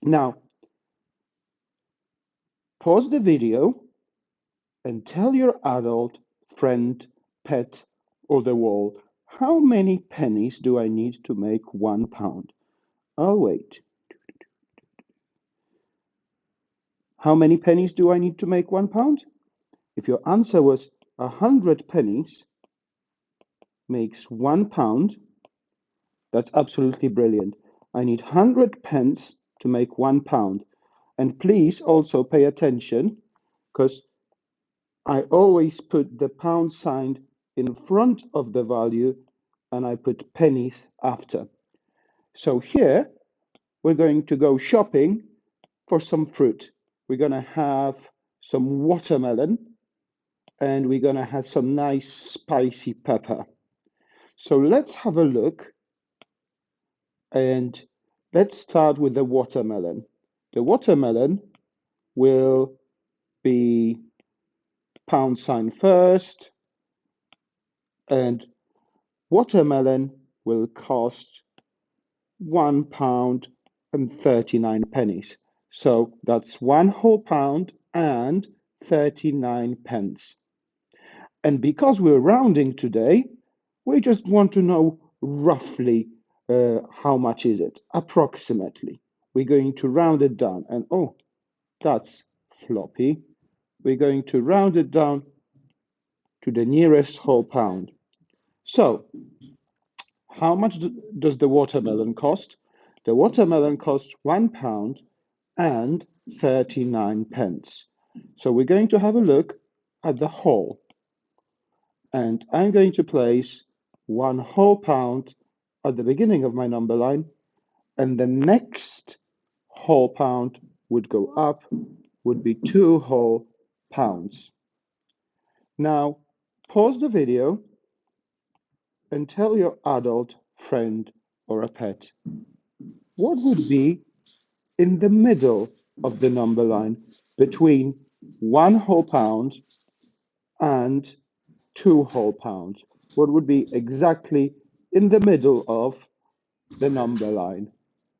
Now, pause the video and tell your adult, friend, pet, or the wall, how many pennies do I need to make £1? I'll wait. How many pennies do I need to make £1? If your answer was 100 pennies makes £1, that's absolutely brilliant. I need 100 pence to make £1. And please also pay attention because I always put the pound sign in front of the value and I put pennies after. So here we're going to go shopping for some fruit. We're going to have some watermelon and we're going to have some nice spicy pepper. So let's have a look and let's start with the watermelon. The watermelon will be pound sign first, and watermelon will cost £1 and 39 pennies. So that's one whole pound and 39 pence. And because we're rounding today, we just want to know roughly how much is it, approximately. We're going to round it down. And oh, that's floppy. We're going to round it down to the nearest whole pound. So, how much does the watermelon cost? The watermelon costs £1 and 39 pence. So we're going to have a look at the whole. And I'm going to place one whole pound at the beginning of my number line, and the next whole pound would go up, would be 2 whole pounds. Now, pause the video and tell your adult, friend, or a pet what would be in the middle of the number line between 1 whole pound and 2 whole pounds. What would be exactly in the middle of the number line?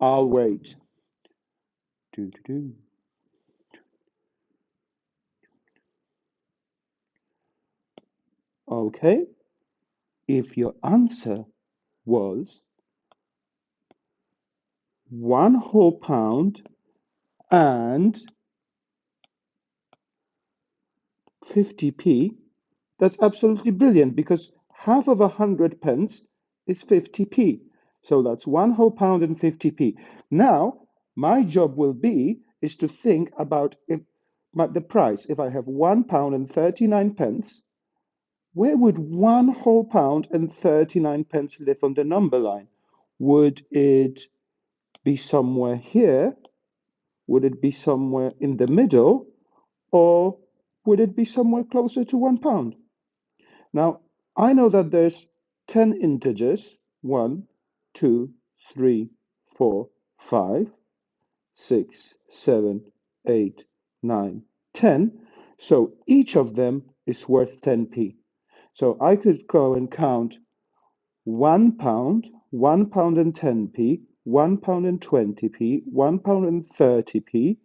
I'll wait. Do, do, do. Okay, if your answer was 1 whole pound and 50p, that's absolutely brilliant because half of 100 pence is 50p. So that's 1 whole pound and 50p. Now, my job will be is to think about the price. If I have 1 pound and 39 pence, where would 1 whole pound and 39 pence live on the number line? Would it be somewhere here? Would it be somewhere in the middle? Or would it be somewhere closer to 1 pound? Now, I know that there's 10 integers, 1, 2, 3, 4, 5, 6, 7, 8, 9, 10. So each of them is worth 10p. So I could go and count 1 pound, 1 pound and 10p, 1 pound and 20p, 1 pound and 30p,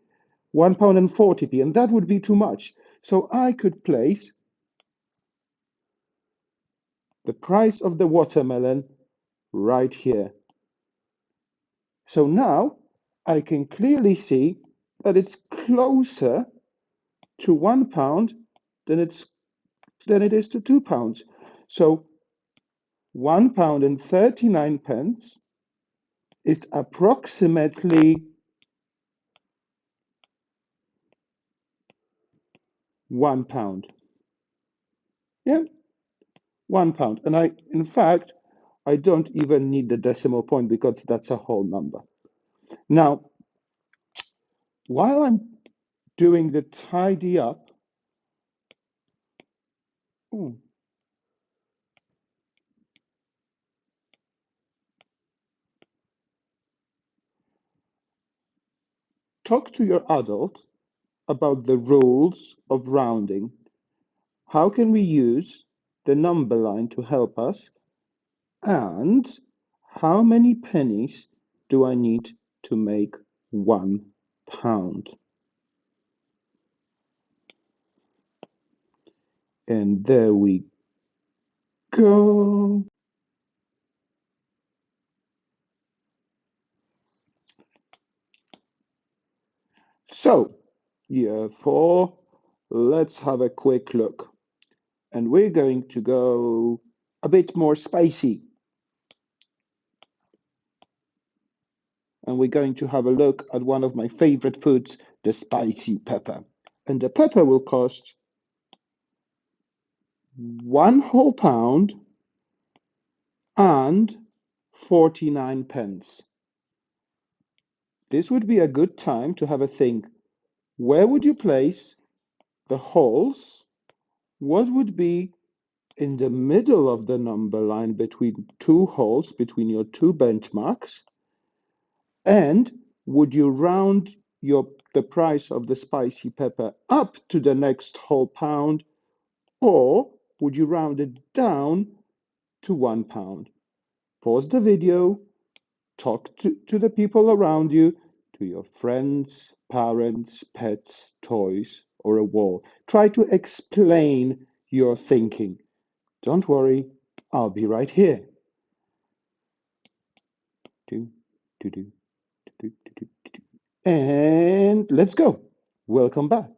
1 pound and 40p, and that would be too much. So I could place the price of the watermelon right here. So now I can clearly see that it's closer to 1 pound than it is to 2 pounds. So 1 pound and 39 pence is approximately 1 pound. Yeah, 1 pound. And in fact, I don't even need the decimal point because that's a whole number. Now, while I'm doing the tidy up, talk to your adult about the rules of rounding. How can we use the number line to help us? And how many pennies do I need to make £1. And there we go. So, year 4, let's have a quick look. And we're going to go a bit more spicy. And we're going to have a look at one of my favorite foods, the spicy pepper. And the pepper will cost 1 whole pound and 49 pence. This would be a good time to have a think. Where would you place the holes? What would be in the middle of the number line between two holes, between your two benchmarks? And would you round the price of the spicy pepper up to the next whole pound, or would you round it down to £1? Pause the video, talk to the people around you, to your friends, parents, pets, toys, or a wall. Try to explain your thinking. Don't worry, I'll be right here. And let's go. Welcome back.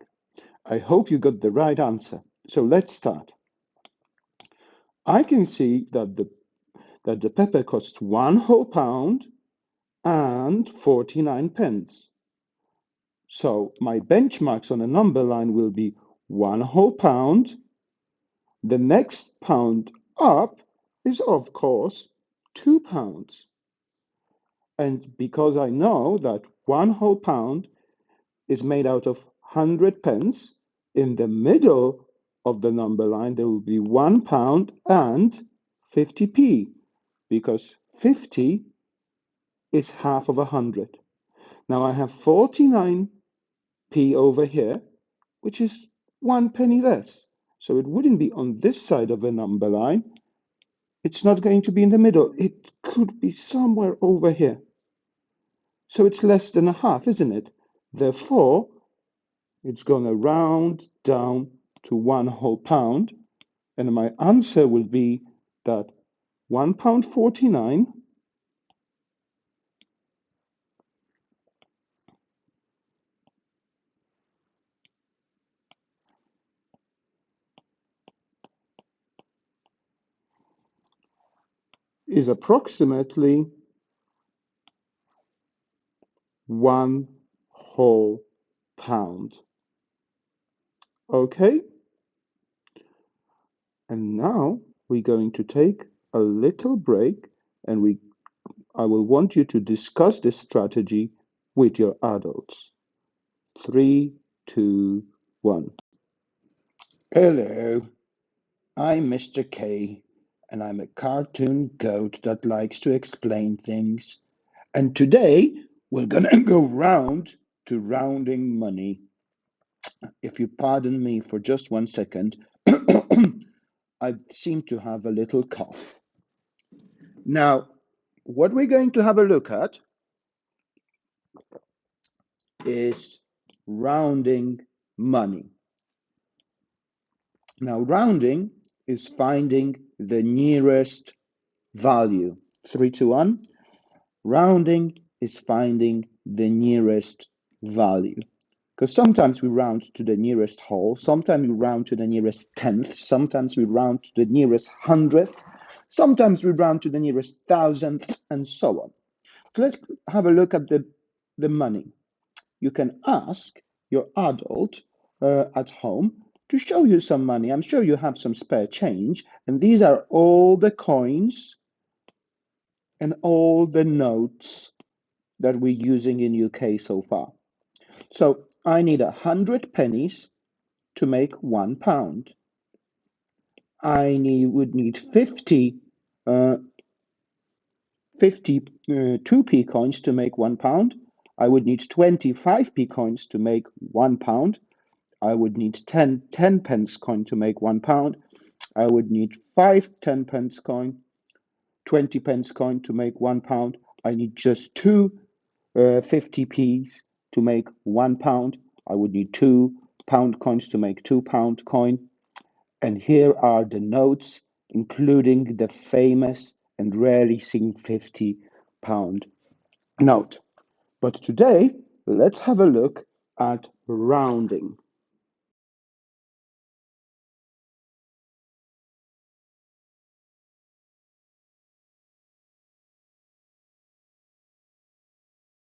I hope you got the right answer. So let's start. I can see that the pepper costs 1 whole pound and 49 pence. So my benchmarks on a number line will be 1 whole pound. The next pound up is, of course, £2. And because I know that 1 whole pound is made out of 100 pence, in the middle of the number line there will be £1 and 50p, because 50 is half of 100. Now I have 49p over here, which is 1 penny less. So it wouldn't be on this side of the number line. It's not going to be in the middle. It could be somewhere over here. So it's less than a half, isn't it? Therefore, it's going to round down to 1 whole pound. And my answer will be that £1.49 is approximately 1 whole pound. Okay? And now we're going to take a little break, and I will want you to discuss this strategy with your adults. 3, 2, 1. Hello, I'm Mr. K, and I'm a cartoon goat that likes to explain things. And today we're gonna go round to rounding money. If you pardon me for just 1 second, I seem to have a little cough. Now, what we're going to have a look at is rounding money. Now, rounding is finding the nearest value. 3 to 1. Rounding is finding the nearest value. Because sometimes we round to the nearest whole, sometimes we round to the nearest tenth, sometimes we round to the nearest hundredth, sometimes we round to the nearest thousandth, and so on. So let's have a look at the money. You can ask your adult at home to show you some money. I'm sure you have some spare change, and these are all the coins and all the notes that we're using in UK so far. So I need 100 pennies to make £1. Would need 50 2p coins to make £1. I would need 25p coins to make £1. I would need 10 pence coin to make £1. I would need 5 10 pence coin, 20 pence coin to make £1. I need just 2 50p's to make £1. I would need £2 coins to make £2 coin. And here are the notes, including the famous and rarely seen £50 note. But today, let's have a look at rounding.